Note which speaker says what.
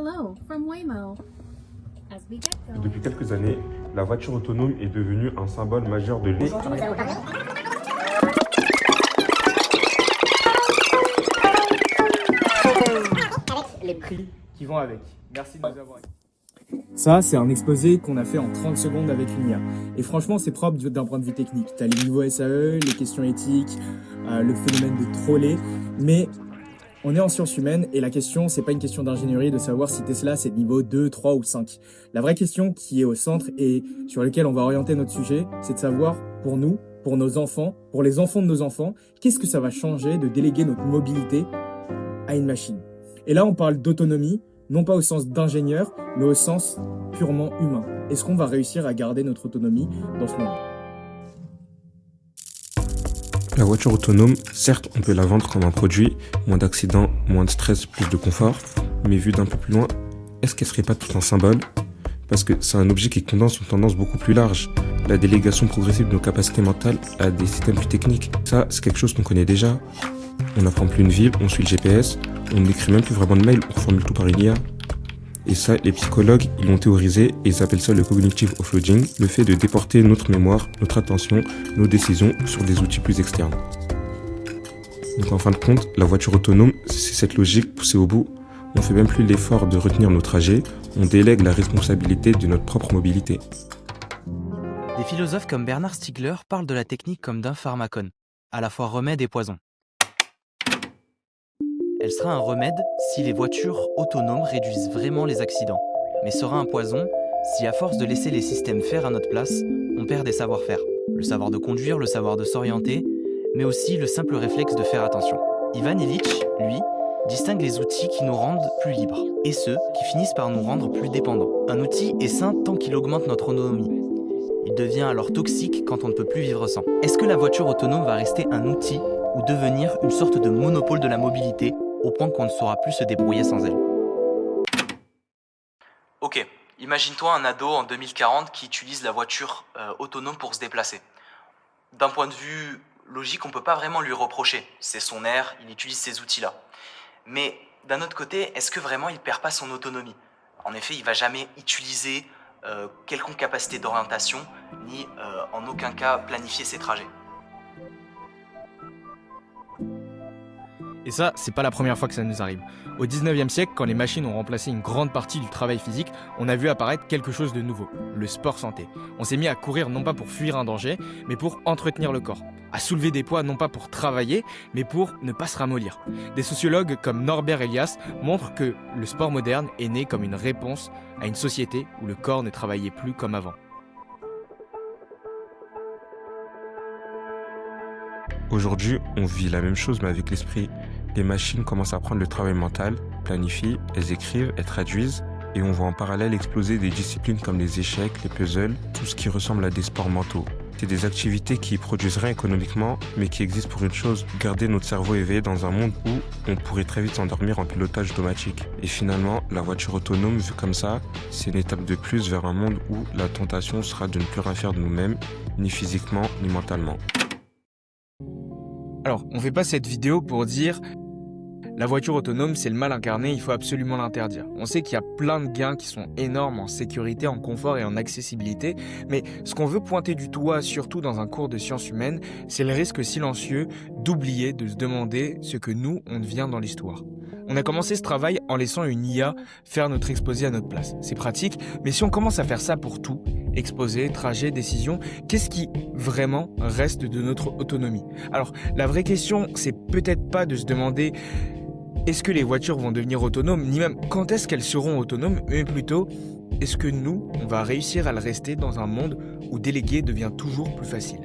Speaker 1: Hello from Waymo. As we get going.
Speaker 2: Depuis quelques années, la voiture autonome est devenue un symbole majeur de
Speaker 3: les prix qui vont avec. Merci de nous avoir.
Speaker 4: Ça, c'est un exposé qu'on a fait en 30 secondes avec une IA. Et franchement, c'est propre d'un point de vue technique. Tu as les niveaux SAE, les questions éthiques, le phénomène de troller. Mais on est en sciences humaines et la question, c'est pas une question d'ingénierie de savoir si Tesla, c'est de niveau 2, 3 ou 5. La vraie question qui est au centre et sur laquelle on va orienter notre sujet, c'est de savoir pour nous, pour nos enfants, pour les enfants de nos enfants, qu'est-ce que ça va changer de déléguer notre mobilité à une machine. Et là, on parle d'autonomie, non pas au sens d'ingénieur, mais au sens purement humain. Est-ce qu'on va réussir à garder notre autonomie dans ce monde ?
Speaker 2: La voiture autonome, certes, on peut la vendre comme un produit, moins d'accidents, moins de stress, plus de confort, mais vu d'un peu plus loin, est-ce qu'elle serait pas tout un symbole ? Parce que c'est un objet qui condense une tendance beaucoup plus large, la délégation progressive de nos capacités mentales à des systèmes plus techniques. Ça, c'est quelque chose qu'on connaît déjà. On n'apprend plus une ville, on suit le GPS, on n'écrit même plus vraiment de mail, on formule tout par une IA. Et ça, les psychologues, ils l'ont théorisé et ils appellent ça le cognitive offloading, le fait de déporter notre mémoire, notre attention, nos décisions sur des outils plus externes. Donc en fin de compte, la voiture autonome, c'est cette logique poussée au bout. On fait même plus l'effort de retenir nos trajets, on délègue la responsabilité de notre propre mobilité.
Speaker 5: Des philosophes comme Bernard Stiegler parlent de la technique comme d'un pharmacone, à la fois remède et poison. Elle sera un remède si les voitures autonomes réduisent vraiment les accidents, mais sera un poison si, à force de laisser les systèmes faire à notre place, on perd des savoir-faire. Le savoir de conduire, le savoir de s'orienter, mais aussi le simple réflexe de faire attention. Ivan Illich, lui, distingue les outils qui nous rendent plus libres et ceux qui finissent par nous rendre plus dépendants. Un outil est sain tant qu'il augmente notre autonomie. Il devient alors toxique quand on ne peut plus vivre sans. Est-ce que la voiture autonome va rester un outil ou devenir une sorte de monopole de la mobilité au point qu'on ne saura plus se débrouiller sans elle? Ok, imagine-toi un ado en 2040 qui utilise la voiture autonome pour se déplacer. D'un point de vue logique, on ne peut pas vraiment lui reprocher. C'est son air, il utilise ces outils-là. Mais d'un autre côté, est-ce que vraiment il ne perd pas son autonomie? En effet, il ne va jamais utiliser quelconque capacité d'orientation, ni en aucun cas planifier ses trajets.
Speaker 4: Et ça, c'est pas la première fois que ça nous arrive. Au 19e siècle, quand les machines ont remplacé une grande partie du travail physique, on a vu apparaître quelque chose de nouveau, le sport santé. On s'est mis à courir non pas pour fuir un danger, mais pour entretenir le corps. À soulever des poids non pas pour travailler, mais pour ne pas se ramollir. Des sociologues comme Norbert Elias montrent que le sport moderne est né comme une réponse à une société où le corps ne travaillait plus comme avant.
Speaker 2: Aujourd'hui, on vit la même chose mais avec l'esprit. Les machines commencent à prendre le travail mental, planifient, elles écrivent, elles traduisent, et on voit en parallèle exploser des disciplines comme les échecs, les puzzles, tout ce qui ressemble à des sports mentaux. C'est des activités qui produisent rien économiquement, mais qui existent pour une chose, garder notre cerveau éveillé dans un monde où on pourrait très vite s'endormir en pilotage automatique. Et finalement, la voiture autonome, vue comme ça, c'est une étape de plus vers un monde où la tentation sera de ne plus rien faire de nous-mêmes, ni physiquement, ni mentalement.
Speaker 4: Alors, on fait pas cette vidéo pour dire la voiture autonome, c'est le mal incarné, il faut absolument l'interdire. On sait qu'il y a plein de gains qui sont énormes en sécurité, en confort et en accessibilité, mais ce qu'on veut pointer du doigt, surtout dans un cours de sciences humaines, c'est le risque silencieux d'oublier de se demander ce que nous, on devient dans l'histoire. On a commencé ce travail en laissant une IA faire notre exposé à notre place. C'est pratique, mais si on commence à faire ça pour tout, exposé, trajet, décision, qu'est-ce qui vraiment reste de notre autonomie? Alors, la vraie question, c'est peut-être pas de se demander est-ce que les voitures vont devenir autonomes, ni même quand est-ce qu'elles seront autonomes, mais plutôt est-ce que nous, on va réussir à le rester dans un monde où déléguer devient toujours plus facile?